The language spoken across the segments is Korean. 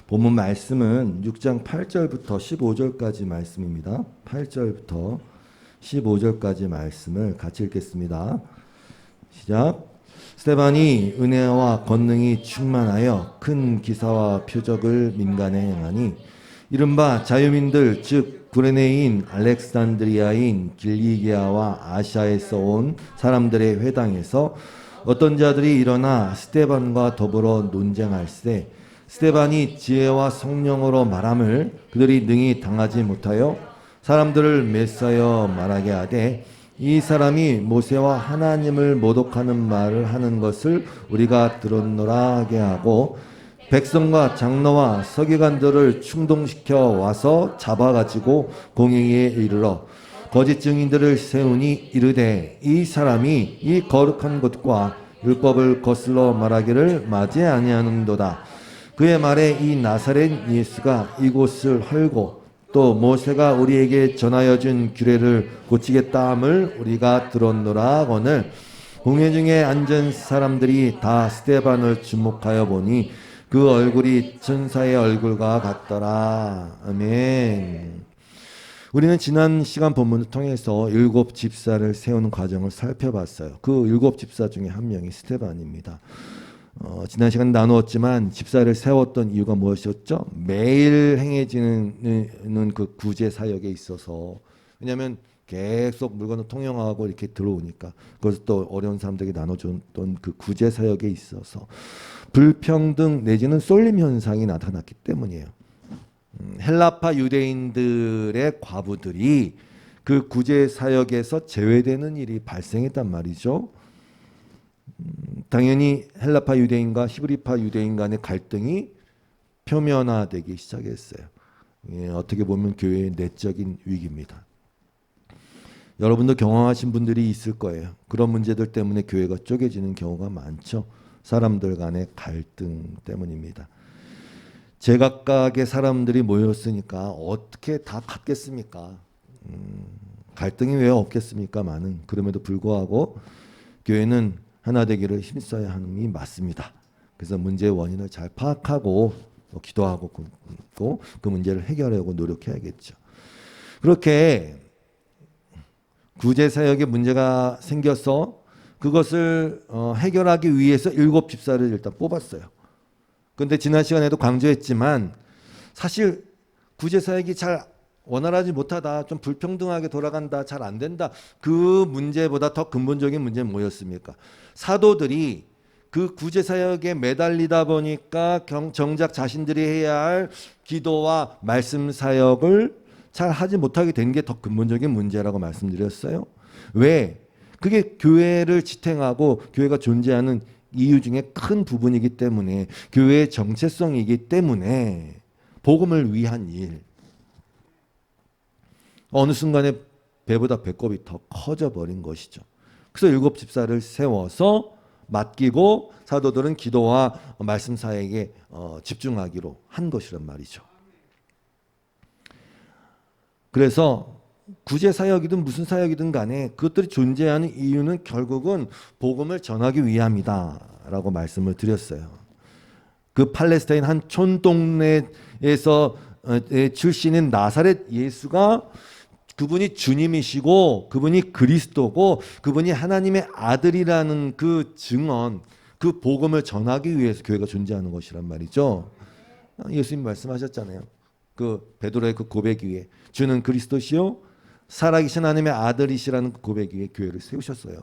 본문 말씀은 6장 8절부터 15절까지 말씀입니다. 8절부터 15절까지 말씀을 같이 읽겠습니다. 시작. 스데반이 은혜와 권능이 충만하여 큰 기사와 표적을 민간에 행하니 이른바 자유민들 즉 구레네인 알렉산드리아인 길리기아와 아시아에서 온 사람들의 회당에서 어떤 자들이 일어나 스데반과 더불어 논쟁할세 스데반이 지혜와 성령으로 말함을 그들이 능히 당하지 못하여 사람들을 메사여 말하게 하되 이 사람이 모세와 하나님을 모독하는 말을 하는 것을 우리가 들었노라 하게 하고 백성과 장로와 서기관들을 충동시켜 와서 잡아가지고 공회의에 이르러 거짓 증인들을 세우니 이르되 이 사람이 이 거룩한 것과 율법을 거슬러 말하기를 맞지 아니하는도다. 그의 말에 이 나사렛 예수가 이곳을 헐고 또 모세가 우리에게 전하여 준 규례를 고치겠다 함을 우리가 들었노라 하거늘 공회 중에 앉은 사람들이 다 스데반을 주목하여 보니 그 얼굴이 천사의 얼굴과 같더라. 아멘. 우리는 지난 시간 본문을 통해서 7 집사를 세우는 과정을 살펴봤어요. 그 7 집사 중에 한 명이 스데반입니다. 지난 시간 나누었지만 집사를 세웠던 이유가 무엇이었죠? 매일 행해지는 그 구제 사역에 있어서, 왜냐하면 계속 물건을 통용하고 이렇게 들어오니까 그것을 또 어려운 사람들에게 나눠줬던 그 구제 사역에 있어서 불평등 내지는 쏠림 현상이 나타났기 때문이에요. 헬라파 유대인들의 과부들이 그 구제 사역에서 제외되는 일이 발생했단 말이죠. 당연히 헬라파 유대인과 히브리파 유대인 간의 갈등이 표면화되기 시작했어요. 어떻게 보면 교회의 내적인 위기입니다. 여러분도 경험하신 분들이 있을 거예요. 그런 문제들 때문에 교회가 쪼개지는 경우가 많죠. 사람들 간의 갈등 때문입니다. 제각각의 사람들이 모였으니까 어떻게 다 같겠습니까? 갈등이 왜 없겠습니까? 많은. 그럼에도 불구하고 교회는 하나 되기를 힘써야 하는 게 맞습니다. 그래서 문제의 원인을 잘 파악하고 기도하고 그 문제를 해결하려고 노력해야겠죠. 그렇게 구제 사역에 문제가 생겨서 그것을 해결하기 위해서 7 집사를 일단 뽑았어요. 그런데 지난 시간에도 강조했지만 사실 구제 사역이 잘 원활하지 못하다, 좀 불평등하게 돌아간다, 잘 안 된다. 그 문제보다 더 근본적인 문제는 뭐였습니까? 사도들이 그 구제 사역에 매달리다 보니까 정작 자신들이 해야 할 기도와 말씀 사역을 잘 하지 못하게 된 게 더 근본적인 문제라고 말씀드렸어요. 왜? 그게 교회를 지탱하고 교회가 존재하는 이유 중에 큰 부분이기 때문에, 교회의 정체성이기 때문에 복음을 위한 일. 어느 순간에 배보다 배꼽이 더 커져버린 것이죠. 그래서 7 집사를 세워서 맡기고 사도들은 기도와 말씀 사역에 집중하기로 한 것이란 말이죠. 그래서 구제 사역이든 무슨 사역이든 간에 그것들이 존재하는 이유는 결국은 복음을 전하기 위함이다라고 말씀을 드렸어요. 그 팔레스타인 한 촌동네에서 출신인 나사렛 예수가 그분이 주님이시고 그분이 그리스도고 그분이 하나님의 아들이라는 그 증언, 그 복음을 전하기 위해서 교회가 존재하는 것이란 말이죠. 예수님 말씀하셨잖아요. 그 베드로의 그 고백 위에 주는 그리스도시요 살아계신 하나님의 아들이시라는 그 고백 위에 교회를 세우셨어요.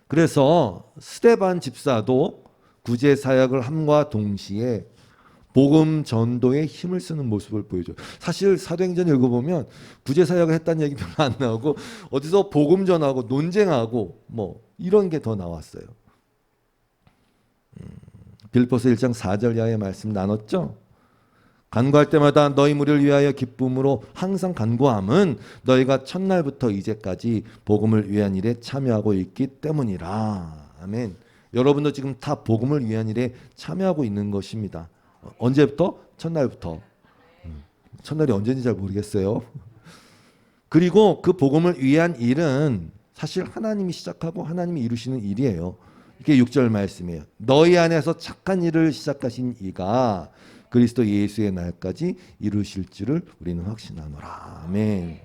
그래서 스데반 집사도 구제 사역을 함과 동시에 복음 전도에 힘을 쓰는 모습을 보여줘요. 사실 사도행전 읽어보면 구제 사역을 했다는 얘기 별로 안 나오고 어디서 복음 전하고 논쟁하고 뭐 이런 게 더 나왔어요. 빌립보서 1장 4절 이하의 말씀 나눴죠. 간구할 때마다 너희 무리를 위하여 기쁨으로 항상 간구함은 너희가 첫날부터 이제까지 복음을 위한 일에 참여하고 있기 때문이라. 아멘. 여러분도 지금 다 복음을 위한 일에 참여하고 있는 것입니다. 언제부터? 첫날부터. 첫날이 언제인지 잘 모르겠어요. 그리고 그 복음을 위한 일은 사실 하나님이 시작하고 하나님이 이루시는 일이에요. 이게 6절 말씀이에요. 너희 안에서 착한 일을 시작하신 이가 그리스도 예수의 날까지 이루실 줄을 우리는 확신하노라. 아멘.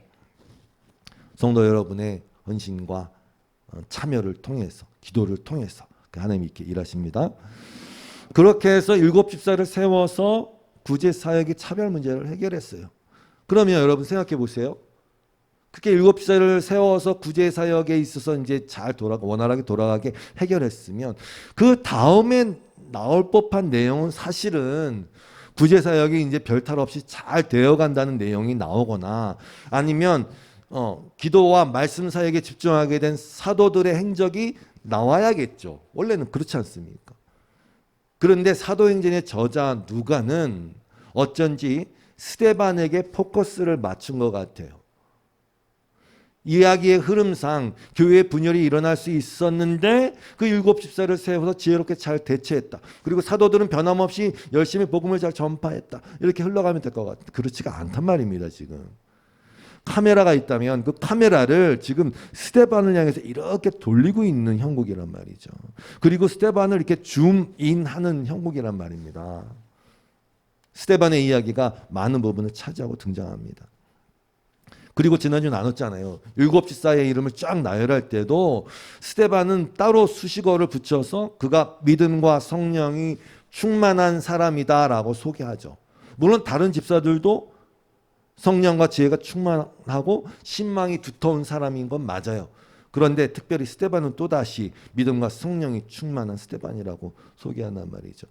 성도 여러분의 헌신과 참여를 통해서, 기도를 통해서 하나님이 이렇게 일하십니다. 그렇게 해서 7 집사를 세워서 구제 사역의 차별 문제를 해결했어요. 그러면 여러분 생각해 보세요. 그렇게 7 집사를 세워서 구제 사역에 있어서 이제 잘 원활하게 돌아가게 해결했으면 그 다음에 나올 법한 내용은 사실은 구제 사역이 이제 별탈 없이 잘 되어간다는 내용이 나오거나 아니면 기도와 말씀 사역에 집중하게 된 사도들의 행적이 나와야겠죠. 원래는 그렇지 않습니까? 그런데 사도행전의 저자 누가는 어쩐지 스데반에게 포커스를 맞춘 것 같아요. 이야기의 흐름상 교회의 분열이 일어날 수 있었는데 그 7 집사를 세워서 지혜롭게 잘 대처했다. 그리고 사도들은 변함없이 열심히 복음을 잘 전파했다. 이렇게 흘러가면 될 것 같아요. 그렇지가 않단 말입니다. 지금. 카메라가 있다면 그 카메라를 지금 스데반을 향해서 이렇게 돌리고 있는 형국이란 말이죠. 그리고 스데반을 이렇게 줌인하는 형국이란 말입니다. 스데반의 이야기가 많은 부분을 차지하고 등장합니다. 그리고 지난주 나눴잖아요. 7 집사의 이름을 쫙 나열할 때도 스데반은 따로 수식어를 붙여서 그가 믿음과 성령이 충만한 사람이다라고 소개하죠. 물론 다른 집사들도 성령과 지혜가 충만하고 신망이 두터운 사람인 건 맞아요. 그런데 특별히 스데반은 또다시 믿음과 성령이 충만한 스데반이라고 소개한단 말이죠.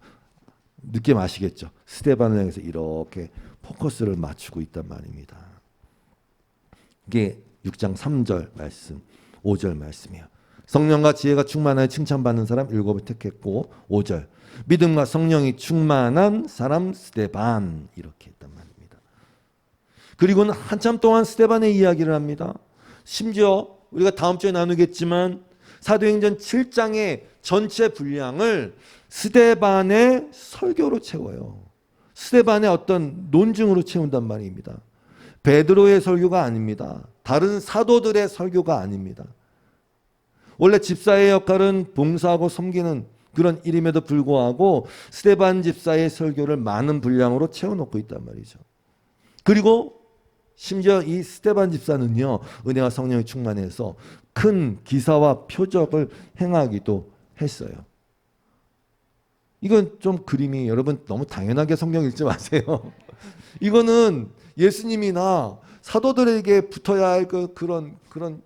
느낌 아시겠죠? 스데반을 향해서 이렇게 포커스를 맞추고 있단 말입니다. 이게 6장 3절 말씀, 5절 말씀이에요. 성령과 지혜가 충만하여 칭찬받는 사람 7을 택했고 5절 믿음과 성령이 충만한 사람 스데반 이렇게 했단 말입니다. 그리고는 한참 동안 스데반의 이야기를 합니다. 심지어 우리가 다음 주에 나누겠지만 사도행전 7장의 전체 분량을 스데반의 설교로 채워요. 스데반의 어떤 논증으로 채운단 말입니다. 베드로의 설교가 아닙니다. 다른 사도들의 설교가 아닙니다. 원래 집사의 역할은 봉사하고 섬기는 그런 일임에도 불구하고 스데반 집사의 설교를 많은 분량으로 채워놓고 있단 말이죠. 그리고 심지어 이 스데반 집사는요, 은혜와 성령이 충만해서 큰 기사와 표적을 행하기도 했어요. 이건 좀 그림이 여러분 너무 당연하게 성경 읽지 마세요. 이거는 예수님이나 사도들에게 붙어야 할 그런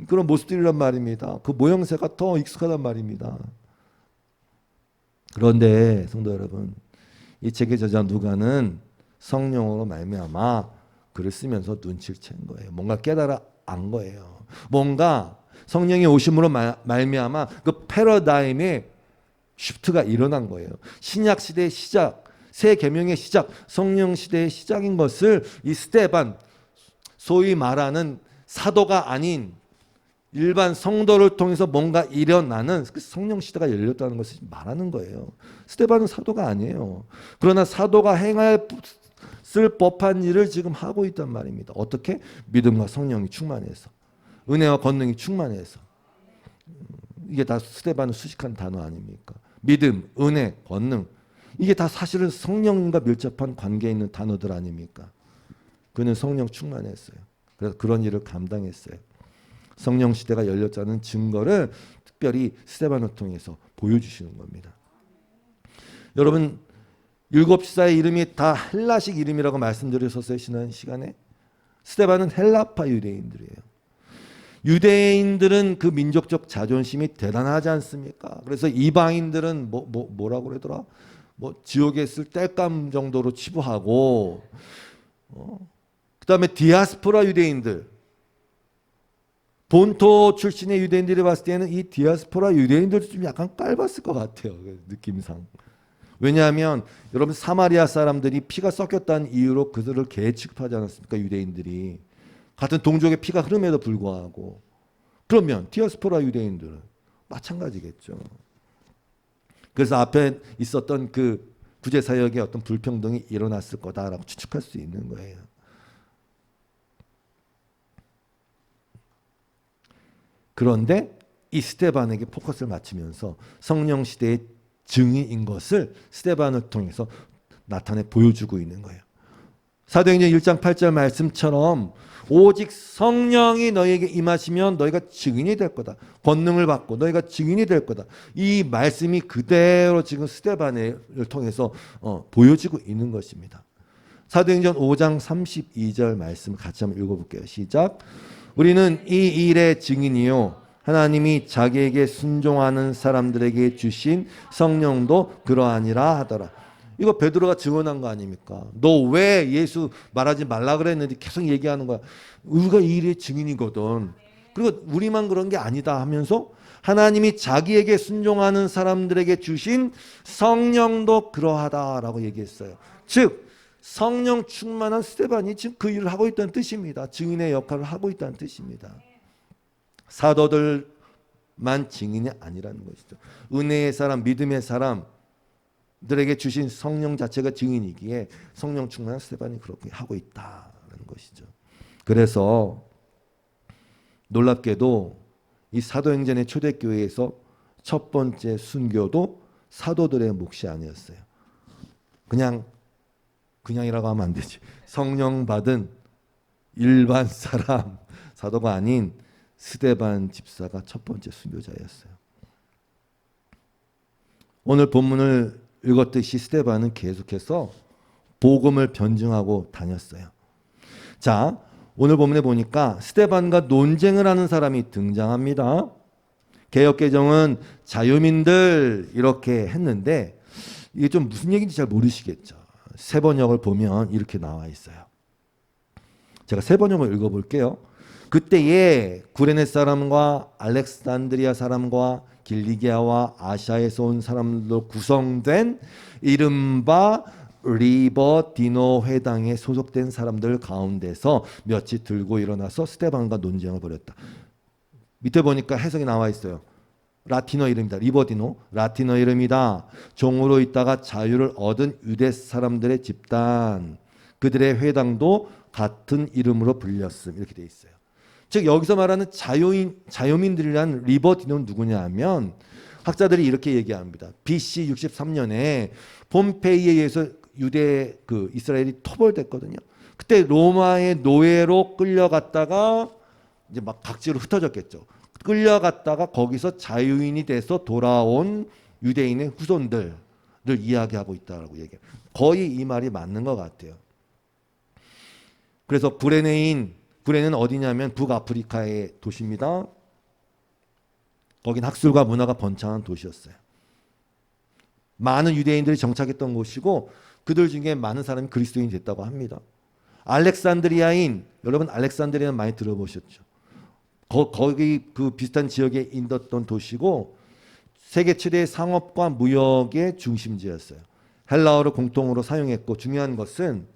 모습들이란 말입니다. 그 모형새가 더 익숙하단 말입니다. 그런데 성도 여러분, 이 책의 저자 누가는 성령으로 말미암아 글을 쓰면서 눈치를 챈 거예요. 뭔가 깨달아 안 거예요. 뭔가 성령의 오심으로 말미암아 그 패러다임의 쉬프트가 일어난 거예요. 신약 시대의 시작, 새 계명의 시작, 성령 시대의 시작인 것을 이 스데반, 소위 말하는 사도가 아닌 일반 성도를 통해서 뭔가 일어나는 그 성령 시대가 열렸다는 것을 말하는 거예요. 스데반은 사도가 아니에요. 그러나 사도가 행할 쓸 법한 일을 지금 하고 있단 말입니다. 어떻게? 믿음과 성령이 충만해서, 은혜와 권능이 충만해서. 이게 다 스데반은 수식한 단어 아닙니까? 믿음, 은혜, 권능. 이게 다 사실은 성령과 밀접한 관계에 있는 단어들 아닙니까? 그는 성령 충만했어요. 그래서 그런 일을 감당했어요. 성령 시대가 열렸다는 증거를 특별히 스데반을 통해서 보여주시는 겁니다. 여러분, 7 집사의 이름이 다 헬라식 이름이라고 말씀드렸었어요. 지난 시간에. 스데반은 헬라파 유대인들이에요. 유대인들은 그 민족적 자존심이 대단하지 않습니까? 그래서 이방인들은 뭐라고 그러더라? 지옥에 있을 땔감 정도로 치부하고, 그다음에 디아스포라 유대인들, 본토 출신의 유대인들이 봤을 때는 이 디아스포라 유대인들도 좀 약간 깔봤을 것 같아요. 느낌상. 왜냐하면 여러분 사마리아 사람들이 피가 섞였다는 이유로 그들을 개 취급하지 않았습니까? 유대인들이. 같은 동족의 피가 흐름에도 불구하고. 그러면 디아스포라 유대인들은 마찬가지겠죠. 그래서 앞에 있었던 그 구제사역의 어떤 불평등이 일어났을 거다라고 추측할 수 있는 거예요. 그런데 이 스데반에게 포커스를 맞추면서 성령 시대의 증인인 것을 스데반을 통해서 나타내 보여주고 있는 거예요. 사도행전 1장 8절 말씀처럼 오직 성령이 너희에게 임하시면 너희가 증인이 될 거다. 권능을 받고 너희가 증인이 될 거다. 이 말씀이 그대로 지금 스데반을 통해서 보여지고 있는 것입니다. 사도행전 5장 32절 말씀 같이 한번 읽어볼게요. 시작. 우리는 이 일의 증인이요 하나님이 자기에게 순종하는 사람들에게 주신 성령도 그러하니라 하더라. 이거 베드로가 증언한 거 아닙니까? 너 왜 예수 말하지 말라 그랬는데 계속 얘기하는 거야. 우리가 이 일의 증인이거든. 그리고 우리만 그런 게 아니다 하면서 하나님이 자기에게 순종하는 사람들에게 주신 성령도 그러하다라고 얘기했어요. 즉 성령 충만한 스데반이 지금 그 일을 하고 있다는 뜻입니다. 증인의 역할을 하고 있다는 뜻입니다. 사도들만 증인이 아니라는 것이죠. 은혜의 사람, 믿음의 사람들에게 주신 성령 자체가 증인이기에 성령 충만한 스데반이 그렇게 하고 있다는 것이죠. 그래서 놀랍게도 이 사도행전의 초대교회에서 첫 번째 순교도 사도들의 몫이 아니었어요. 그냥이라고 하면 안 되지. 성령 받은 일반 사람, 사도가 아닌 스데반 집사가 첫 번째 순교자였어요. 오늘 본문을 읽었듯이 스데반은 계속해서 복음을 변증하고 다녔어요. 자, 오늘 본문에 보니까 스데반과 논쟁을 하는 사람이 등장합니다. 개역개정은 자유민들 이렇게 했는데 이게 좀 무슨 얘기인지 잘 모르시겠죠. 세 번역을 보면 이렇게 나와 있어요. 제가 세 번역을 읽어볼게요. 그때에 구레네 사람과 알렉산드리아 사람과 길리기아와 아시아에서 온 사람들로 구성된 이른바 리버디노 회당에 소속된 사람들 가운데서 몇이 들고 일어나서 스데반과 논쟁을 벌였다. 밑에 보니까 해석이 나와 있어요. 라틴어 이름이다. 리버디노 라틴어 이름이다. 종으로 있다가 자유를 얻은 유대 사람들의 집단, 그들의 회당도 같은 이름으로 불렸음. 이렇게 돼 있어요. 즉 여기서 말하는 자유민들이란 리버디노는 누구냐 하면 학자들이 이렇게 얘기합니다. BC 63년에 폼페이에 의해서 유대 이스라엘이 토벌됐거든요. 그때 로마의 노예로 끌려갔다가 이제 막 각지로 흩어졌겠죠. 끌려갔다가 거기서 자유인이 돼서 돌아온 유대인의 후손들을 이야기하고 있다라고 얘기해요. 거의 이 말이 맞는 것 같아요. 그래서 구레네는 어디냐면 북아프리카의 도시입니다. 거긴 학술과 문화가 번창한 도시였어요. 많은 유대인들이 정착했던 곳이고 그들 중에 많은 사람이 그리스도인이 됐다고 합니다. 여러분 알렉산드리아는 많이 들어보셨죠? 거기 그 비슷한 지역에 있었던 도시고 세계 최대의 상업과 무역의 중심지였어요. 헬라어를 공통으로 사용했고 중요한 것은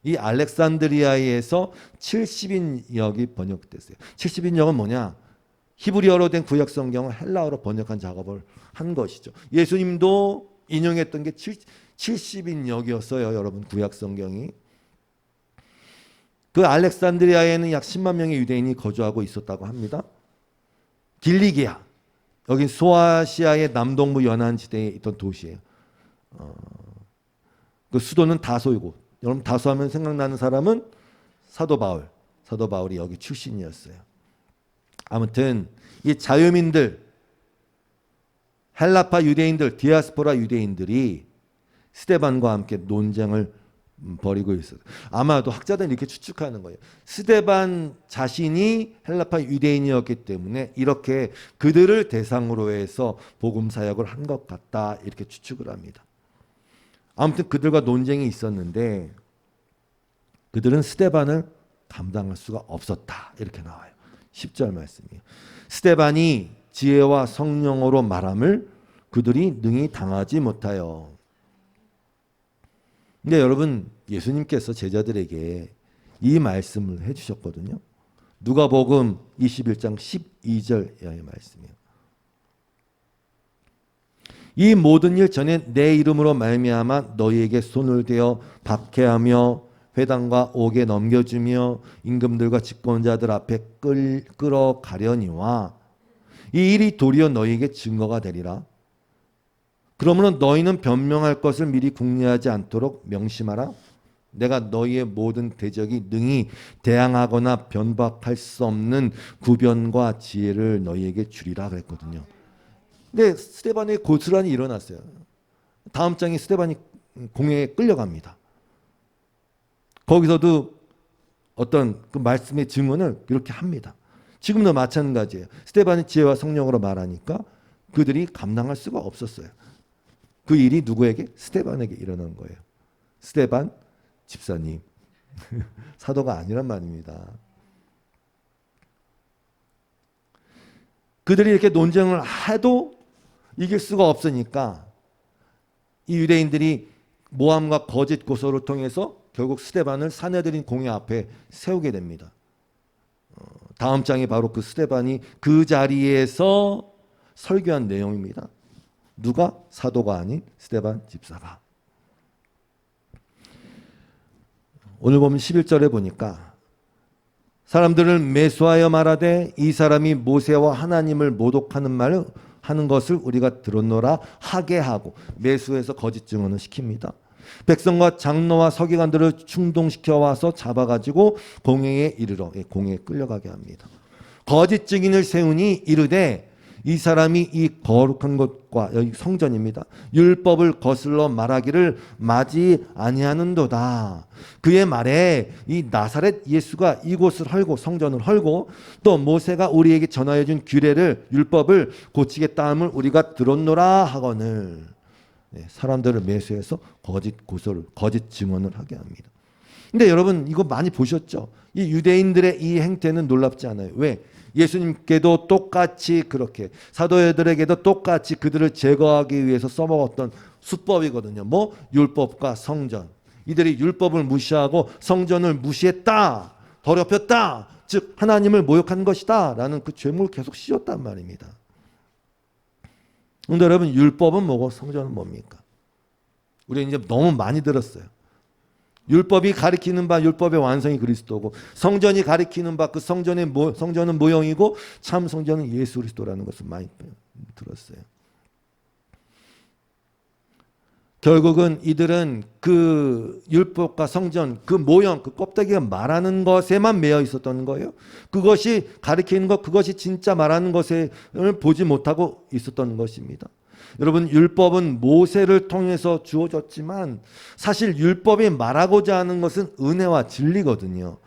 이 알렉산드리아에서 70인역이 번역됐어요. 70인역은 뭐냐? 히브리어로 된 구약 성경을 헬라어로 번역한 작업을 한 것이죠. 예수님도 인용했던 게 70인역이었어요. 여러분 구약 성경이. 그 알렉산드리아에는 약 10만 명의 유대인이 거주하고 있었다고 합니다. 길리기아, 여긴 소아시아의 남동부 연안지대에 있던 도시예요. 그 수도는 다소이고, 여러분 다소하면 생각나는 사람은 사도 바울이 여기 출신이었어요. 아무튼 이 자유민들, 헬라파 유대인들, 디아스포라 유대인들이 스데반과 함께 논쟁을 벌이고 있어요. 아마도 학자들은 이렇게 추측하는 거예요. 스데반 자신이 헬라파 유대인이었기 때문에 이렇게 그들을 대상으로 해서 복음 사역을 한 것 같다 이렇게 추측을 합니다. 아무튼 그들과 논쟁이 있었는데 그들은 스데반을 감당할 수가 없었다 이렇게 나와요. 10절 말씀이에요. 스데반이 지혜와 성령으로 말함을 그들이 능히 당하지 못하여. 근데 여러분 예수님께서 제자들에게 이 말씀을 해주셨거든요. 누가복음 21장 12절의 말씀이에요. 이 모든 일 전에 내 이름으로 말미암아 너희에게 손을 대어 박해하며 회당과 옥에 넘겨주며 임금들과 집권자들 앞에 끌어가려니와 이 일이 도리어 너희에게 증거가 되리라. 그러므로 너희는 변명할 것을 미리 궁리하지 않도록 명심하라. 내가 너희의 모든 대적이 능히 대항하거나 변박할 수 없는 구변과 지혜를 너희에게 주리라 그랬거든요. 근데 스데반의 고스란히 일어났어요. 다음 장에 스데반이 공회에 끌려갑니다. 거기서도 어떤 그 말씀의 증언을 이렇게 합니다. 지금도 마찬가지예요. 스데반이 지혜와 성령으로 말하니까 그들이 감당할 수가 없었어요. 그 일이 누구에게? 스데반에게 일어난 거예요. 스데반 집사님. 사도가 아니란 말입니다. 그들이 이렇게 논쟁을 해도 이길 수가 없으니까 이 유대인들이 모함과 거짓 고소를 통해서 결국 스데반을 사내들인 공회 앞에 세우게 됩니다. 다음 장이 바로 그 스데반이 그 자리에서 설교한 내용입니다. 누가? 사도가 아닌 스데반 집사가. 오늘 보면 11절에 보니까 사람들을 매수하여 말하되 이 사람이 모세와 하나님을 모독하는 말을 하는 것을 우리가 들었노라 하게 하고 매수해서 거짓 증언을 시킵니다. 백성과 장로와 서기관들을 충동시켜 와서 잡아가지고 공회에 이르러 공회에 끌려가게 합니다. 거짓 증인을 세우니 이르되 이 사람이 이 거룩한 것과 여기 성전입니다. 율법을 거슬러 말하기를 마지 아니하는도다. 그의 말에 이 나사렛 예수가 이곳을 헐고 성전을 헐고 또 모세가 우리에게 전하여 준 규례를 율법을 고치겠다 함을 우리가 들었노라 하거늘. 사람들을 매수해서 거짓 고소를 거짓 증언을 하게 합니다. 근데 여러분 이거 많이 보셨죠? 이 유대인들의 이 행태는 놀랍지 않아요. 왜? 예수님께도 똑같이 그렇게 사도들에게도 똑같이 그들을 제거하기 위해서 써먹었던 수법이거든요. 뭐? 율법과 성전. 이들이 율법을 무시하고 성전을 무시했다. 더럽혔다. 즉 하나님을 모욕한 것이다. 라는 그 죄목을 계속 씌웠단 말입니다. 그런데 여러분 율법은 뭐고 성전은 뭡니까? 우리 이제 너무 많이 들었어요. 율법이 가리키는 바 율법의 완성이 그리스도고 성전이 가리키는 바 그 성전은 모형이고 참 성전은 예수 그리스도라는 것을 많이 들었어요. 결국은 이들은 그 율법과 성전 그 모형 그 껍데기가 말하는 것에만 매여 있었던 거예요. 그것이 가리키는 것 그것이 진짜 말하는 것을 보지 못하고 있었던 것입니다. 여러분 율법은 모세를 통해서 주어졌지만 사실 율법이 말하고자 하는 것은 은혜와 진리거든요.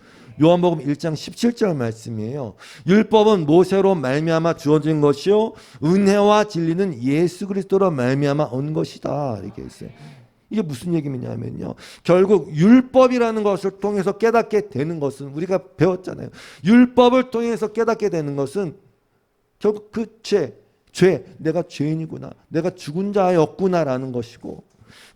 요한복음 1장 17절 말씀이에요. 율법은 모세로 말미암아 주어진 것이요 은혜와 진리는 예수 그리스도로 말미암아 온 것이다. 이렇게 했어요. 이게 무슨 얘기냐면요. 결국 율법이라는 것을 통해서 깨닫게 되는 것은 우리가 배웠잖아요. 율법을 통해서 깨닫게 되는 것은 결국 그 죄, 내가 죄인이구나. 내가 죽은 자였구나라는 것이고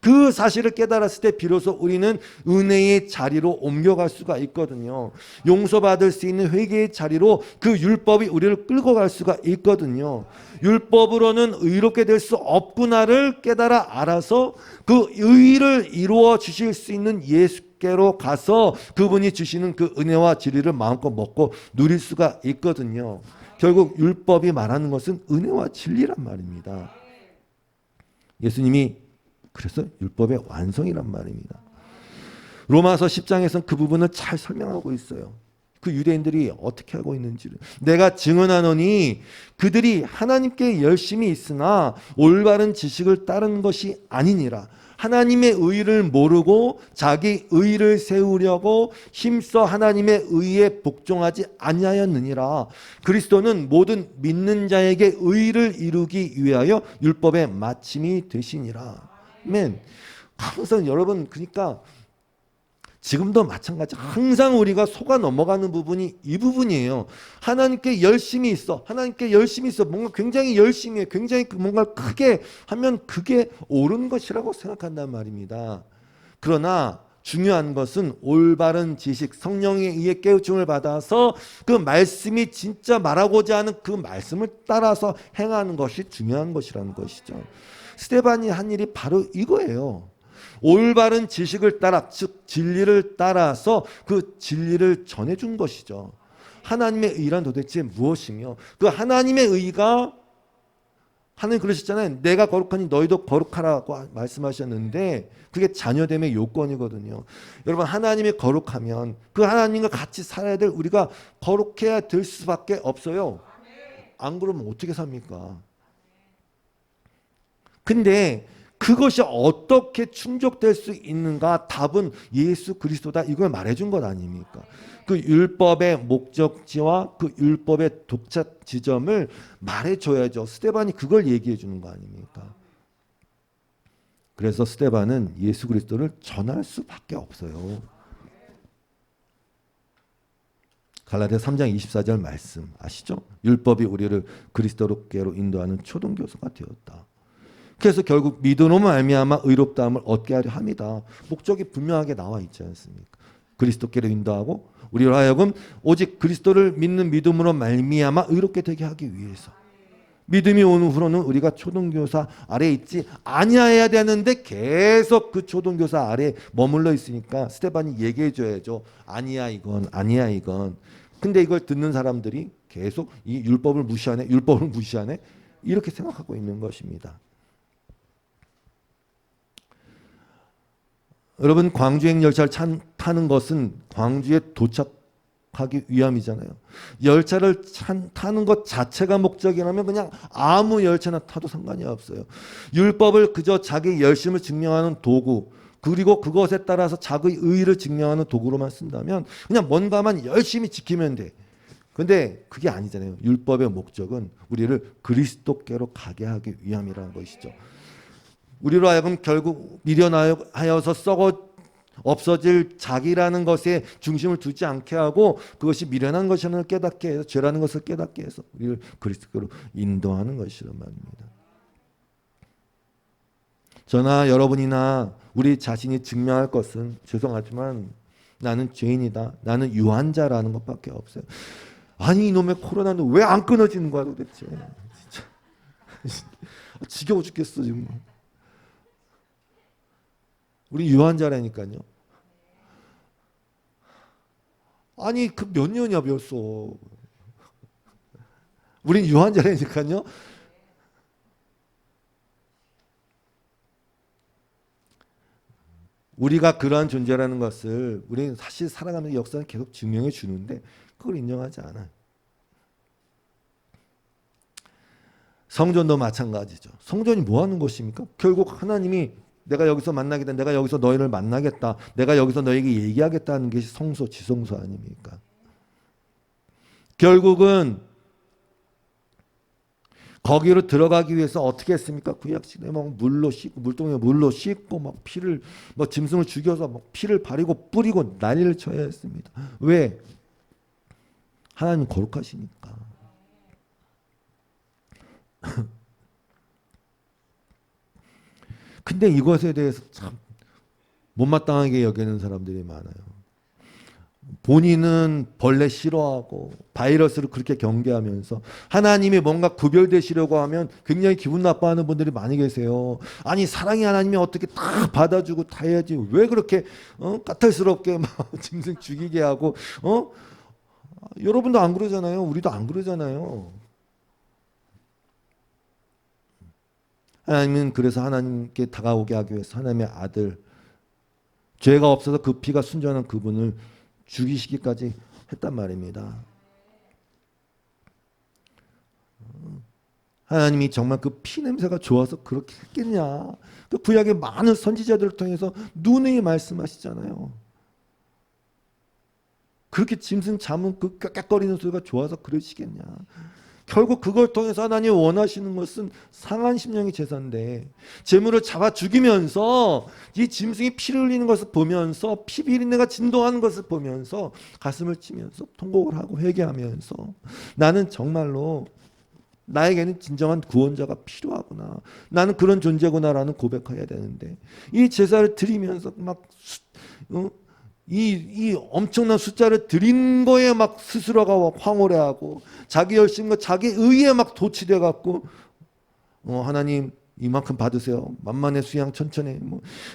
그 사실을 깨달았을 때 비로소 우리는 은혜의 자리로 옮겨갈 수가 있거든요. 용서받을 수 있는 회개의 자리로 그 율법이 우리를 끌고 갈 수가 있거든요. 율법으로는 의롭게 될 수 없구나를 깨달아 알아서 그 의를 이루어 주실 수 있는 예수께로 가서 그분이 주시는 그 은혜와 진리를 마음껏 먹고 누릴 수가 있거든요. 결국 율법이 말하는 것은 은혜와 진리란 말입니다. 예수님이 그래서 율법의 완성이란 말입니다. 로마서 10장에서는 그 부분을 잘 설명하고 있어요. 그 유대인들이 어떻게 하고 있는지를. 내가 증언하노니 그들이 하나님께 열심히 있으나 올바른 지식을 따르는 것이 아니니라. 하나님의 의를 모르고 자기 의를 세우려고 힘써 하나님의 의에 복종하지 아니하였느니라. 그리스도는 모든 믿는 자에게 의를 이루기 위하여 율법의 마침이 되시니라. 아멘. 항상 여러분 그러니까 지금도 마찬가지. 항상 우리가 속아 넘어가는 부분이 이 부분이에요. 하나님께 열심히 있어. 하나님께 열심히 있어. 뭔가 굉장히 열심히 해. 굉장히 뭔가 크게 하면 그게 옳은 것이라고 생각한단 말입니다. 그러나 중요한 것은 올바른 지식, 성령에 의해 깨우침을 받아서 그 말씀이 진짜 말하고자 하는 그 말씀을 따라서 행하는 것이 중요한 것이라는 것이죠. 스데반이 한 일이 바로 이거예요. 올바른 지식을 따라 즉 진리를 따라서 그 진리를 전해준 것이죠. 하나님의 의란 도대체 무엇이며 그 하나님의 의가 하나님 그러셨잖아요. 내가 거룩하니 너희도 거룩하라고 말씀하셨는데 그게 자녀됨의 요건이거든요. 여러분 하나님이 거룩하면 그 하나님과 같이 살아야 될 우리가 거룩해야 될 수밖에 없어요. 안 그러면 어떻게 삽니까? 근데 그것이 어떻게 충족될 수 있는가? 답은 예수 그리스도다. 이걸 말해준 것 아닙니까? 그 율법의 목적지와 그 율법의 독착 지점을 말해줘야죠. 스데반이 그걸 얘기해 주는 거 아닙니까? 그래서 스데반은 예수 그리스도를 전할 수밖에 없어요. 갈라디아 3장 24절 말씀 아시죠? 율법이 우리를 그리스도께로 인도하는 초등교사가 되었다. 그래서 결국 믿음으로 말미암아 의롭다함을 얻게 하려 합니다. 목적이 분명하게 나와 있지 않습니까? 그리스도께로 인도하고 우리로 하여금 오직 그리스도를 믿는 믿음으로 말미암아 의롭게 되게 하기 위해서. 믿음이 온 후로는 우리가 초등교사 아래에 있지 아니해야 되는데 계속 그 초등교사 아래에 머물러 있으니까 스데반이 얘기해 줘야죠. 아니야 이건 아니야 이건. 근데 이걸 듣는 사람들이 계속 이 율법을 무시하네 율법을 무시하네 이렇게 생각하고 있는 것입니다. 여러분 광주행 열차를 타는 것은 광주에 도착하기 위함이잖아요. 열차를 타는 것 자체가 목적이라면 그냥 아무 열차나 타도 상관이 없어요. 율법을 그저 자기 열심을 증명하는 도구 그리고 그것에 따라서 자기의 의의를 증명하는 도구로만 쓴다면 그냥 뭔가만 열심히 지키면 돼. 근데 그게 아니잖아요. 율법의 목적은 우리를 그리스도께로 가게 하기 위함이라는 것이죠. 우리로 하여금 결국 미련하여서 썩어 없어질 자기라는 것에 중심을 두지 않게 하고 그것이 미련한 것이라는 걸 깨닫게 해서 죄라는 것을 깨닫게 해서 우리를 그리스도로 인도하는 것이란 말입니다. 저나 여러분이나 우리 자신이 증명할 것은 죄송하지만 나는 죄인이다. 나는 유한자라는 것밖에 없어요. 아니 이놈의 코로나는 왜 안 끊어지는 거야 도대체. 진짜 지겨워 죽겠어 지금. 우리 유한자라니까요. 아니 그 몇 년이야 벌써. 우린 유한자라니까요. 우리가 그러한 존재라는 것을 우리는 사실 살아가는 역사는 계속 증명해 주는데 그걸 인정하지 않아요. 성전도 마찬가지죠. 성전이 뭐 하는 것입니까? 결국 하나님이 내가 여기서 만나겠다. 내가 여기서 너희를 만나겠다. 내가 여기서 너에게 얘기하겠다는 것이 성소, 지성소 아닙니까? 결국은 거기로 들어가기 위해서 어떻게 했습니까? 구약시대에 막 물로 씻고 물동에 물로 씻고 막 피를 막 짐승을 죽여서 막 피를 바리고 뿌리고 난리를 쳐야 했습니다. 왜? 하나님 거룩하시니까. 근데 이것에 대해서 참 못마땅하게 여기는 사람들이 많아요. 본인은 벌레 싫어하고 바이러스를 그렇게 경계하면서 하나님이 뭔가 구별되시려고 하면 굉장히 기분 나빠하는 분들이 많이 계세요. 아니 사랑의 하나님이 어떻게 다 받아주고 다 해야지 왜 그렇게 까탈스럽게 막 짐승 죽이게 하고 여러분도 안 그러잖아요. 우리도 안 그러잖아요. 하나님은 그래서 하나님께 다가오게 하기 위해서 하나님의 아들 죄가 없어서 그 피가 순전한 그분을 죽이시기까지 했단 말입니다. 하나님이 정말 그 피 냄새가 좋아서 그렇게 했겠냐. 그 구약의 많은 선지자들을 통해서 누누이 말씀하시잖아요. 그렇게 짐승 잡은 그 깍깍거리는 소리가 좋아서 그러시겠냐. 결국 그걸 통해서 하나님이 원하시는 것은 상한 심령의 제사인데 제물을 잡아 죽이면서 이 짐승이 피를 흘리는 것을 보면서 피 비린내가 진동하는 것을 보면서 가슴을 치면서 통곡을 하고 회개하면서 나는 정말로 나에게는 진정한 구원자가 필요하구나. 나는 그런 존재구나라는 고백해야 되는데 이 제사를 드리면서 막 이 엄청난 숫자를 드린 거에 막 스스로가 황홀해하고 자기 열심과 자기 의에 막 도취돼 갖고 하나님 이만큼 받으세요. 만만의 수양 천천히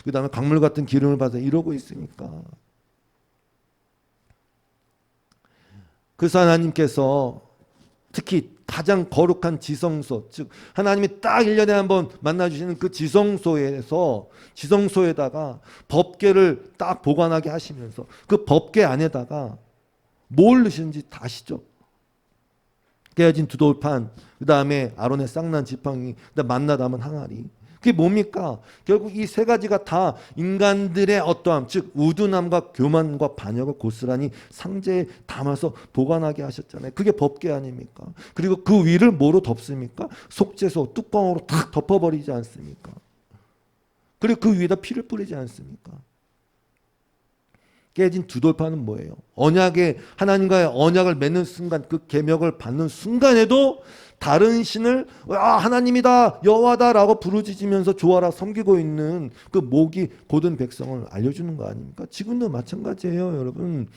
그다음에 강물 같은 기름을 받아 이러고 있으니까 그래서 하나님께서 특히 가장 거룩한 지성소, 즉 하나님이 딱 1년에 한번 만나주시는 그 지성소에다가 법궤를 딱 보관하게 하시면서 그 법궤 안에다가 뭘 넣으시는지 다 아시죠? 깨어진 두 돌판, 그 다음에 아론의 쌍난 지팡이, 그다음 만나 담은 항아리. 그게 뭡니까? 결국 이 세 가지가 다 인간들의 어떠함, 즉 우둔함과 교만과 반역을 고스란히 상자에 담아서 보관하게 하셨잖아요. 그게 법궤 아닙니까? 그리고 그 위를 뭐로 덮습니까? 속죄소 뚜껑으로 탁 덮어버리지 않습니까? 그리고 그 위에다 피를 뿌리지 않습니까? 깨진 두 돌판은 뭐예요? 언약의 하나님과의 언약을 맺는 순간, 그 계명을 받는 순간에도 다른 신을 하나님이다 여호와다라고 부르짖으면서 조아라 섬기고 있는 그 목이 곧은 백성을 알려주는 거 아닙니까? 지금도 마찬가지예요, 여러분.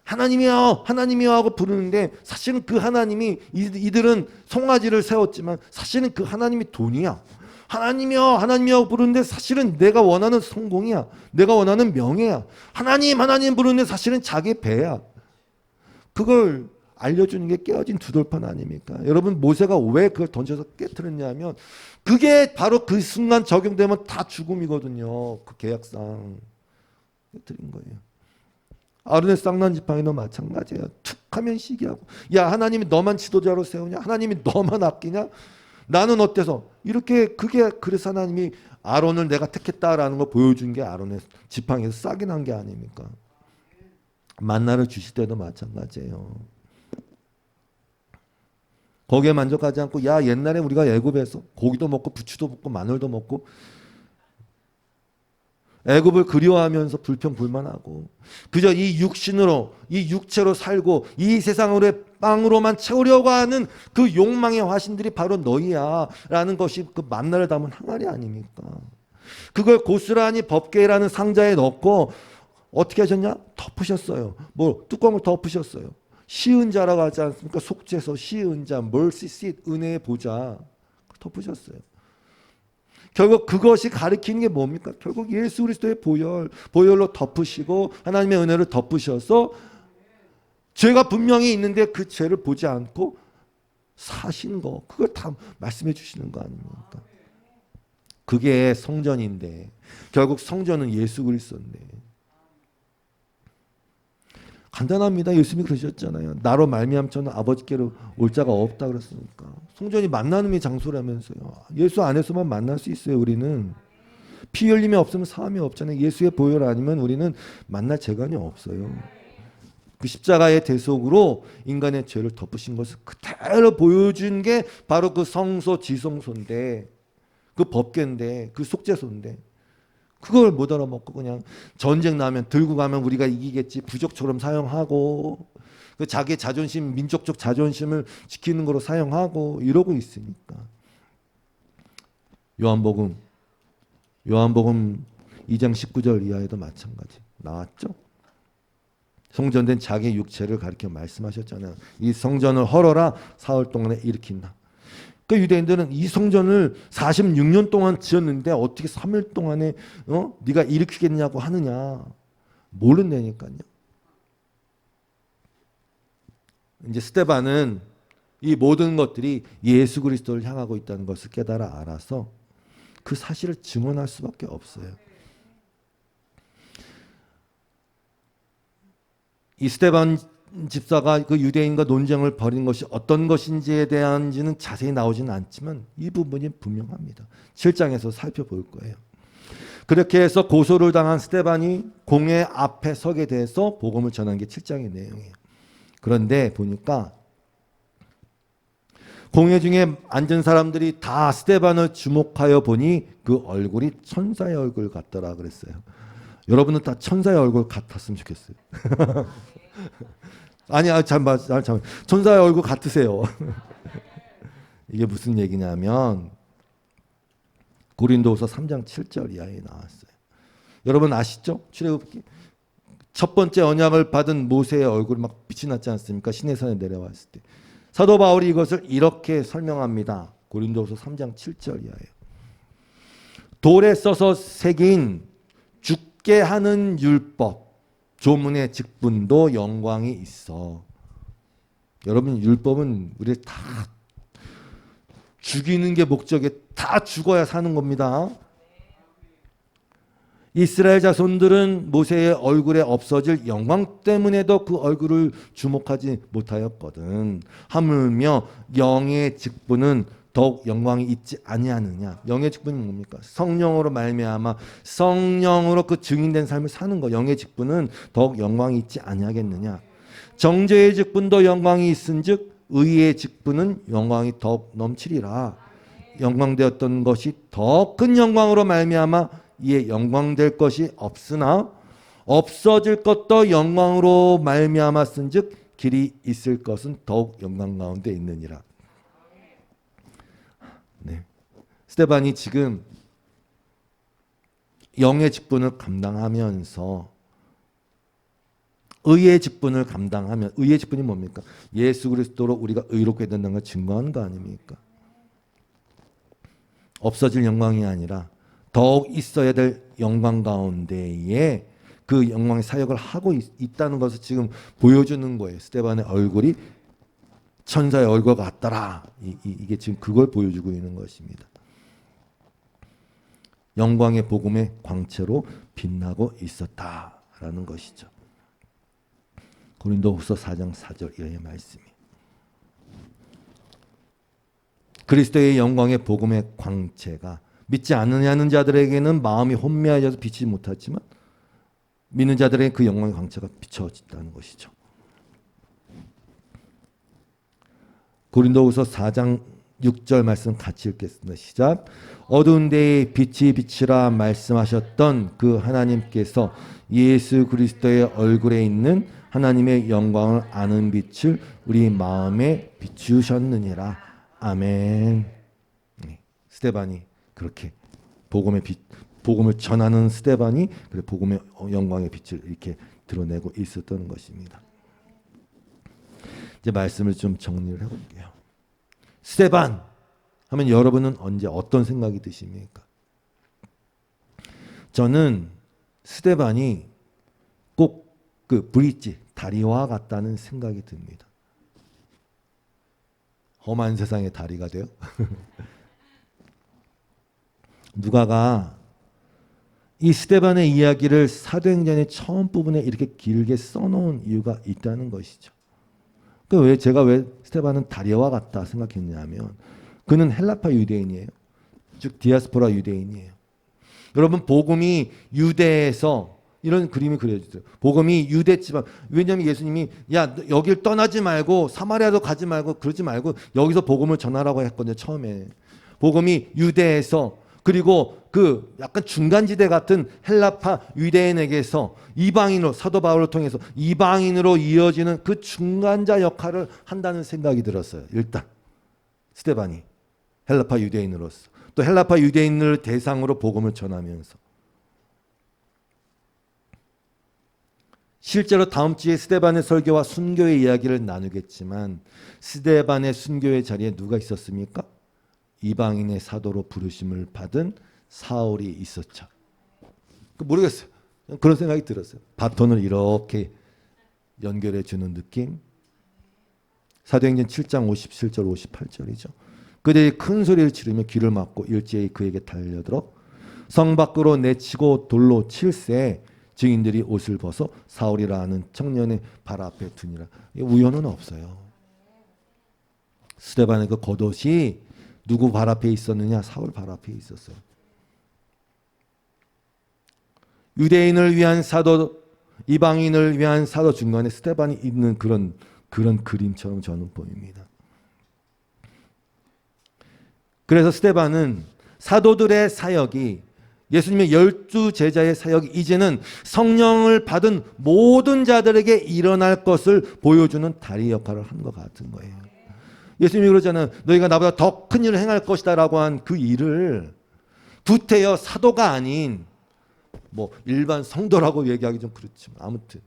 하나님이여 하나님이여 하고 부르는데 사실은 그 하나님이 이들은 송아지를 세웠지만 사실은 그 하나님이 돈이야. 하나님이여 하나님이여 부르는데 사실은 내가 원하는 성공이야. 내가 원하는 명예야. 하나님 하나님 부르는데 사실은 자기 배야. 그걸 알려주는 게 깨어진 두 돌판 아닙니까? 여러분 모세가 왜 그걸 던져서 깨트렸냐면 그게 바로 그 순간 적용되면 다 죽음이거든요. 그 계약상 깨트린 거예요. 아론의 쌍난 지팡이도 마찬가지예요. 툭 하면 시기하고 야 하나님이 너만 지도자로 세우냐? 하나님이 너만 아끼냐? 나는 어때서? 이렇게 그게 그래서 하나님이 아론을 내가 택했다라는 걸 보여준 게 아론의 지팡이에서 싹이 난 게 아닙니까? 만나를 주실 때도 마찬가지예요. 거기에 만족하지 않고 야 옛날에 우리가 애굽에서 고기도 먹고 부추도 먹고 마늘도 먹고 애굽을 그리워하면서 불평불만하고 그저 이 육신으로 이 육체로 살고 이 세상으로의 빵으로만 채우려고 하는 그 욕망의 화신들이 바로 너희야 라는 것이 그 만나를 담은 항아리 아닙니까? 그걸 고스란히 법궤라는 상자에 넣고 어떻게 하셨냐? 덮으셨어요. 뭐 뚜껑을 덮으셨어요. 시은 자라고 하지 않습니까? 속죄서 시은 자, mercy seat, 은혜의 보좌 덮으셨어요. 결국 그것이 가리키는 게 뭡니까? 결국 예수 그리스도의 보혈로 덮으시고 하나님의 은혜를 덮으셔서 죄가 분명히 있는데 그 죄를 보지 않고 사신 거 그걸 다 말씀해 주시는 거 아닙니까? 그게 성전인데 결국 성전은 예수 그리스도인데 간단합니다. 예수님이 그러셨잖아요. 나로 말미암아 저는 아버지께로 올 자가 없다 그랬으니까. 성전이 만나는 장소라면서요. 예수 안에서만 만날 수 있어요. 우리는. 피 흘림이 없으면 사함이 없잖아요. 예수의 보혈 아니면 우리는 만날 재간이 없어요. 그 십자가의 대속으로 인간의 죄를 덮으신 것을 그대로 보여준 게 바로 그 성소 지성소인데 그 법궤인데 그 속죄소인데 그걸 못 알아먹고 그냥 전쟁 나면 들고 가면 우리가 이기겠지 부적처럼 사용하고 그 자기 자존심 민족적 자존심을 지키는 거로 사용하고 이러고 있으니까 요한복음 2장 19절 이하에도 마찬가지 나왔죠. 성전된 자기 육체를 가리켜 말씀하셨잖아요. 이 성전을 헐어라 사흘 동안에 일으킨다. 그 유대인들은 이 성전을 46년 동안 지었는데 어떻게 3일 동안에 네가 일으키겠냐고 하느냐. 모른다니까요. 이제 스데반은 이 모든 것들이 예수 그리스도를 향하고 있다는 것을 깨달아 알아서 그 사실을 증언할 수밖에 없어요. 이 스데반 집사가 그 유대인과 논쟁을 벌인 것이 어떤 것인지에 대한지는 자세히 나오지는 않지만 이 부분이 분명합니다. 7장에서 살펴볼 거예요. 그렇게 해서 고소를 당한 스데반이 공회 앞에 서게 돼서 복음을 전한 게 7장의 내용이에요. 그런데 보니까 공회 중에 앉은 사람들이 다 스데반을 주목하여 보니 그 얼굴이 천사의 얼굴 같더라 그랬어요. 여러분은 다 천사의 얼굴 같았으면 좋겠어요. 아니, 잠깐. 천사의 얼굴 같으세요. 이게 무슨 얘기냐면 고린도후서 3장 7절 이하에 나왔어요. 여러분 아시죠? 출애굽기 첫 번째 언약을 받은 모세의 얼굴이 막 빛이 났지 않습니까? 시내산에 내려왔을 때. 사도 바울이 이것을 이렇게 설명합니다. 고린도후서 3장 7절 이하에. 돌에 써서 새긴 죽게 하는 율법 조문의 직분도 영광이 있어. 여러분 율법은 우리 다 죽이는 게 목적에 다 죽어야 사는 겁니다. 이스라엘 자손들은 모세의 얼굴에 없어질 영광 때문에도 그 얼굴을 주목하지 못하였거든. 하물며 영의 직분은 더욱 영광이 있지 아니하느냐. 영의 직분이 뭡니까? 성령으로 말미암아 성령으로 그 증인된 삶을 사는 거. 영의 직분은 더욱 영광이 있지 아니하겠느냐. 정죄의 직분도 영광이 있은즉 의의 직분은 영광이 더욱 넘치리라. 영광되었던 것이 더 큰 영광으로 말미암아 이에 영광될 것이 없으나 없어질 것도 영광으로 말미암았은즉 길이 있을 것은 더욱 영광 가운데 있느니라. 네. 스데반이 지금 영의 직분을 감당하면서 의의 직분을 감당하면, 의의 직분이 뭡니까? 예수 그리스도로 우리가 의롭게 된다는 걸 증거하는 거 아닙니까? 없어질 영광이 아니라 더욱 있어야 될 영광 가운데에 그 영광의 사역을 하고 있다는 것을 지금 보여주는 거예요. 스데반의 얼굴이 천사의 얼굴 같더라. 이게 지금 그걸 보여주고 있는 것입니다. 영광의 복음의 광채로 빛나고 있었다라는 것이죠. 고린도후서 4장 4절 이하의 말씀이. 그리스도의 영광의 복음의 광채가 믿지 않느냐는 자들에게는 마음이 혼미해져서 비치지 못하지만 믿는 자들에게 그 영광의 광채가 비춰진다는 것이죠. 고린도후서 4장 6절 말씀 같이 읽겠습니다. 시작. 어두운 데에 빛이 비치라 말씀하셨던 그 하나님께서 예수 그리스도의 얼굴에 있는 하나님의 영광을 아는 빛을 우리 마음에 비추셨느니라. 아멘. 스데반이 그렇게 복음을 전하는 스데반이 복음의 영광의 빛을 이렇게 드러내고 있었던 것입니다. 이제 말씀을 좀 정리를 해볼게요. 스데반 하면 여러분은 언제 어떤 생각이 드십니까? 저는 스데반이 꼭 그 브릿지 다리와 같다는 생각이 듭니다. 험한 세상의 다리가 돼요. 누가가 이 스데반의 이야기를 사도행전의 처음 부분에 이렇게 길게 써놓은 이유가 있다는 것이죠. 제가 왜 스데반은 다리와 같다 생각했냐면 그는 헬라파 유대인이에요. 즉 디아스포라 유대인이에요. 여러분 복음이 유대에서 이런 그림이 그려지죠. 복음이 유대 지방. 왜냐하면 예수님이 야 여길 떠나지 말고 사마리아도 가지 말고 그러지 말고 여기서 복음을 전하라고 했거든요. 처음에. 복음이 유대에서 그리고 그 약간 중간지대 같은 헬라파 유대인에게서 이방인으로 사도 바울을 통해서 이방인으로 이어지는 그 중간자 역할을 한다는 생각이 들었어요. 일단 스데반이 헬라파 유대인으로서 또 헬라파 유대인을 대상으로 복음을 전하면서 실제로 다음 주에 스데반의 설교와 순교의 이야기를 나누겠지만 스데반의 순교의 자리에 누가 있었습니까? 이방인의 사도로 부르심을 받은 사울이 있었죠. 모르겠어요. 그런 생각이 들었어요. 바톤을 이렇게 연결해 주는 느낌. 사도행전 7장 57절 58절이죠. 그들이 큰 소리를 지르며 귀를 막고 일제히 그에게 달려들어 성 밖으로 내치고 돌로 칠세 증인들이 옷을 벗어 사울이라 하는 청년의 발 앞에 두니라. 우연은 없어요. 스데반의 그 겉옷이 누구 발 앞에 있었느냐? 사울 발 앞에 있었어요. 유대인을 위한 사도, 이방인을 위한 사도 중간에 스데반이 있는 그런 그림처럼 저는 보입니다. 그래서 스데반은 사도들의 사역이 예수님의 12제자의 사역이 이제는 성령을 받은 모든 자들에게 일어날 것을 보여주는 다리 역할을 한 것 같은 거예요. 예수님이 그러잖아요. 너희가 나보다 더 큰 일을 행할 것이다 라고 한 그 일을 구태여 사도가 아닌 뭐 일반 성도라고 얘기하기 좀 그렇지만 아무튼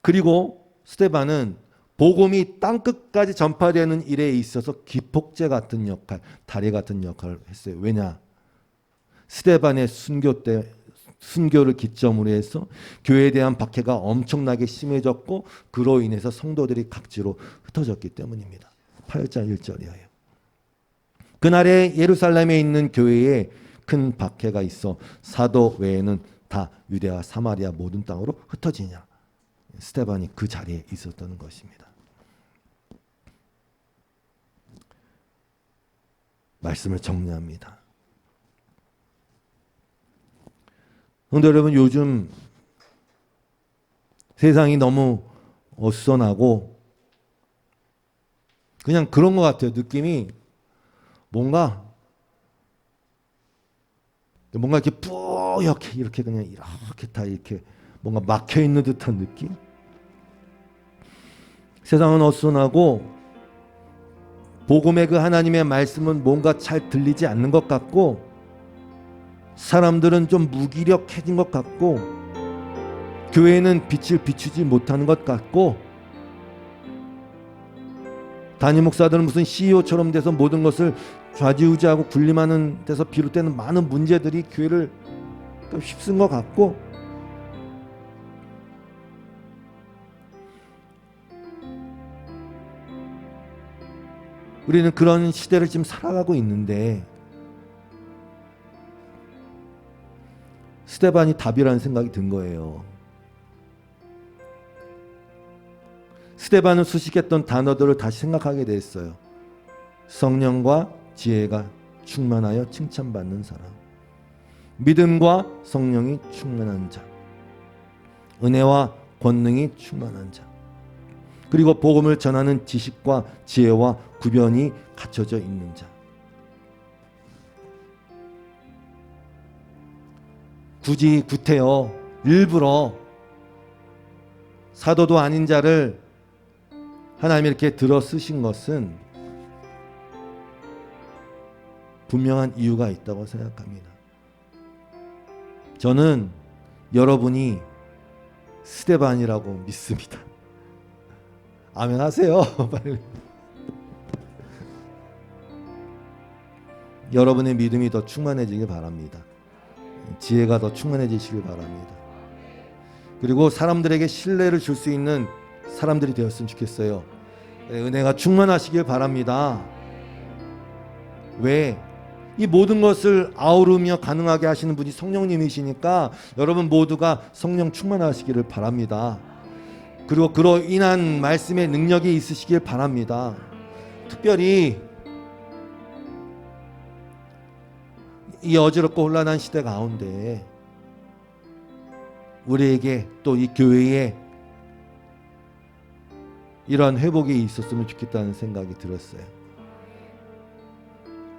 그리고 스데반은 복음이 땅끝까지 전파되는 일에 있어서 기폭제 같은 역할, 다리 같은 역할을 했어요. 왜냐? 스데반의 순교를 기점으로 해서 교회에 대한 박해가 엄청나게 심해졌고 그로 인해서 성도들이 각지로 흩어졌기 때문입니다. 8절 1절이에요. 그날에 예루살렘에 있는 교회에 큰 박해가 있어 사도 외에는 다 유대와 사마리아 모든 땅으로 흩어지냐. 스데반이 그 자리에 있었던 것입니다. 말씀을 정리합니다. 그런데 여러분, 요즘 세상이 너무 어수선하고 그냥 그런 것 같아요. 느낌이 뭔가 이렇게 뿌옇게 이렇게 그냥 이렇게 다 이렇게 뭔가 막혀 있는 듯한 느낌. 세상은 어수선하고 복음의 그 하나님의 말씀은 뭔가 잘 들리지 않는 것 같고 사람들은 좀 무기력해진 것 같고 교회는 빛을 비추지 못하는 것 같고 담임 목사들은 무슨 CEO처럼 돼서 모든 것을 좌지우지하고 군림하는 데서 비롯되는 많은 문제들이 교회를 휩쓴 것 같고 우리는 그런 시대를 지금 살아가고 있는데 스데반이 답이라는 생각이 든 거예요. 스데반은 수식했던 단어들을 다시 생각하게 됐어요. 성령과 지혜가 충만하여 칭찬받는 사람, 믿음과 성령이 충만한 자, 은혜와 권능이 충만한 자, 그리고 복음을 전하는 지식과 지혜와 구변이 갖춰져 있는 자. 굳이 구태여 일부러 사도도 아닌 자를 하나님이 이렇게 들어 쓰신 것은 분명한 이유가 있다고 생각합니다. 저는 여러분이 스데반이라고 믿습니다. 아멘 하세요. 빨리. 여러분의 믿음이 더 충만해지길 바랍니다. 지혜가 더 충만해지시길 바랍니다. 그리고 사람들에게 신뢰를 줄 수 있는 사람들이 되었으면 좋겠어요. 은혜가 충만하시길 바랍니다. 왜? 이 모든 것을 아우르며 가능하게 하시는 분이 성령님이시니까 여러분 모두가 성령 충만하시기를 바랍니다. 그리고 그로 인한 말씀의 능력이 있으시길 바랍니다. 특별히 이 어지럽고 혼란한 시대 가운데 우리에게 또 이 교회에 이러한 회복이 있었으면 좋겠다는 생각이 들었어요.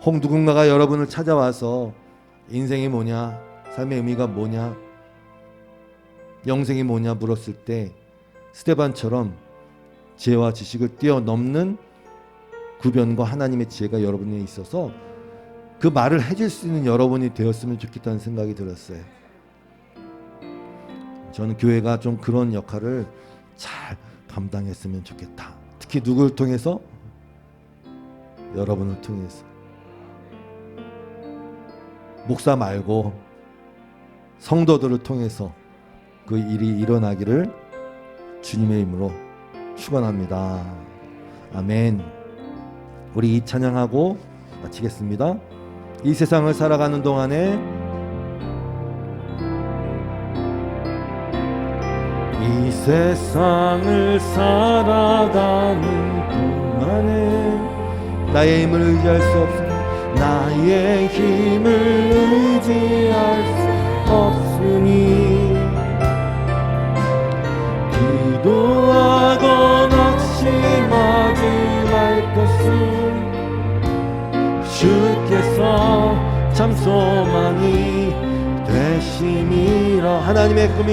혹 누군가가 여러분을 찾아와서 인생이 뭐냐, 삶의 의미가 뭐냐, 영생이 뭐냐 물었을 때 스데반처럼 지혜와 지식을 뛰어넘는 구변과 하나님의 지혜가 여러분에 있어서 그 말을 해줄 수 있는 여러분이 되었으면 좋겠다는 생각이 들었어요. 저는 교회가 좀 그런 역할을 잘 감당했으면 좋겠다. 특히 누구를 통해서? 여러분을 통해서. 목사 말고 성도들을 통해서 그 일이 일어나기를 주님의 이름으로 축원합니다. 아멘. 우리 이 찬양하고 마치겠습니다. 이 세상을 살아가는 동안에 이 세상을 살아가는 동안에 나의 힘을 의지할 수 없으니 나의 힘을 의지할 수 없으니 기도하고 낙심하지 말 것은 주께서 참 소망이 되심이라. 하나님의 꿈이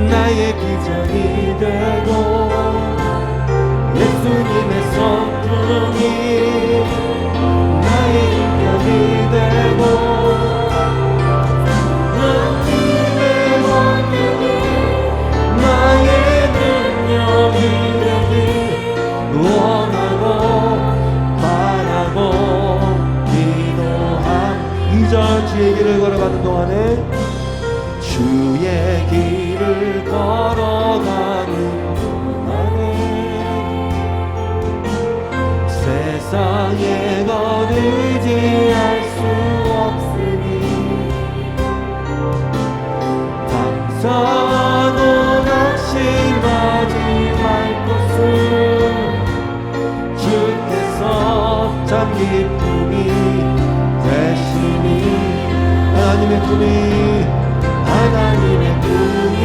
나의 비전이 되고 예수님의 성품이 나의 인격이 되고 하나님의 원흉이 나의 능력이 되길 원하고 바라고 주의 길을 걸어가는 동안에 주의 길을 걸어가는 동안에 세상에 건 의지할 수 없으니 감사하고 낙심하지 말 것을 주께서 참 기쁨이 되시니 하나님의 꿈이 하나님의 꿈이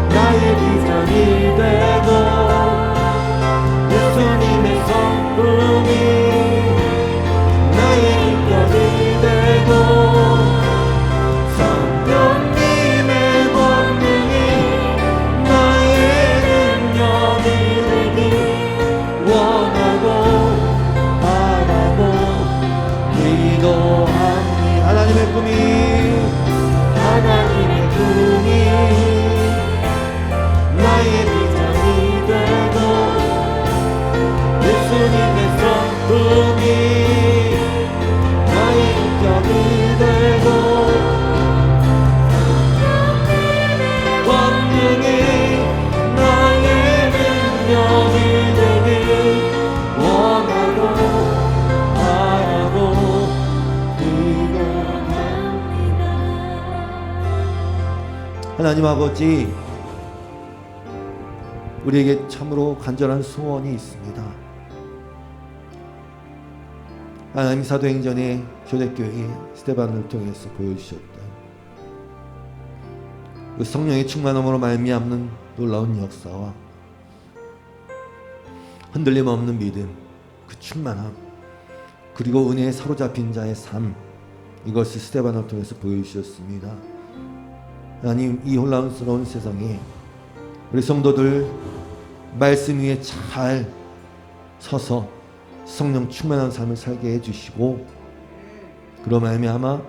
나의 비전이 되고 예수님의 성품이 나의 인격이 되고 성령님의 권능이 나의 능력이 되기 원하고 바라고 기도하니 하나님의 꿈이 하나님의 꿈이 나의 비전이 되고 예수님의 성품이 나의 인격이 되고 권능이 나의 능력이 되길 원하고 바라고 하나님 아버지, 우리에게 참으로 간절한 소원이 있습니다. 하나님 사도행전의 초대교회 스데반을 통해서 보여주셨던 그 성령의 충만함으로 말미암는 놀라운 역사와 흔들림 없는 믿음, 그 충만함, 그리고 은혜에 사로잡힌 자의 삶, 이것을 스데반을 통해서 보여주셨습니다. 하나님, 이 혼란스러운 세상에 우리 성도들 말씀 위에 잘 서서 성령 충만한 삶을 살게 해주시고, 그로 말미암아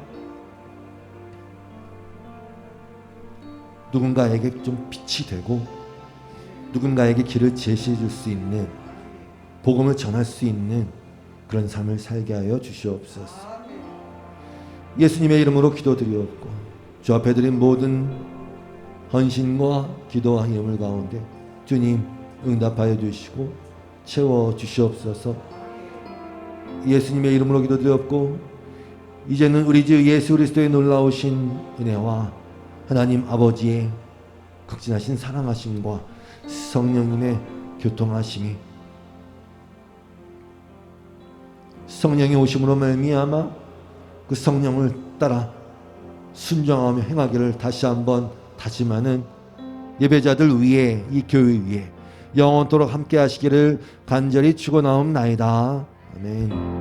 누군가에게 좀 빛이 되고 누군가에게 길을 제시해 줄 수 있는, 복음을 전할 수 있는 그런 삶을 살게 하여 주시옵소서. 예수님의 이름으로 기도드리옵고 주 앞에 드린 모든 헌신과 기도와 예물 가운데 주님 응답하여 주시고 채워 주시옵소서. 예수님의 이름으로 기도드렸고 이제는 우리 주 예수 그리스도의 놀라우신 은혜와 하나님 아버지의 극진하신 사랑하심과 성령님의 교통하심이, 성령의 오심으로 말미암아 그 성령을 따라 순종하며 행하기를 다시 한번 다짐하는 예배자들 위에, 이 교회 위에 영원토록 함께 하시기를 간절히 축원하옵나이다. 아멘.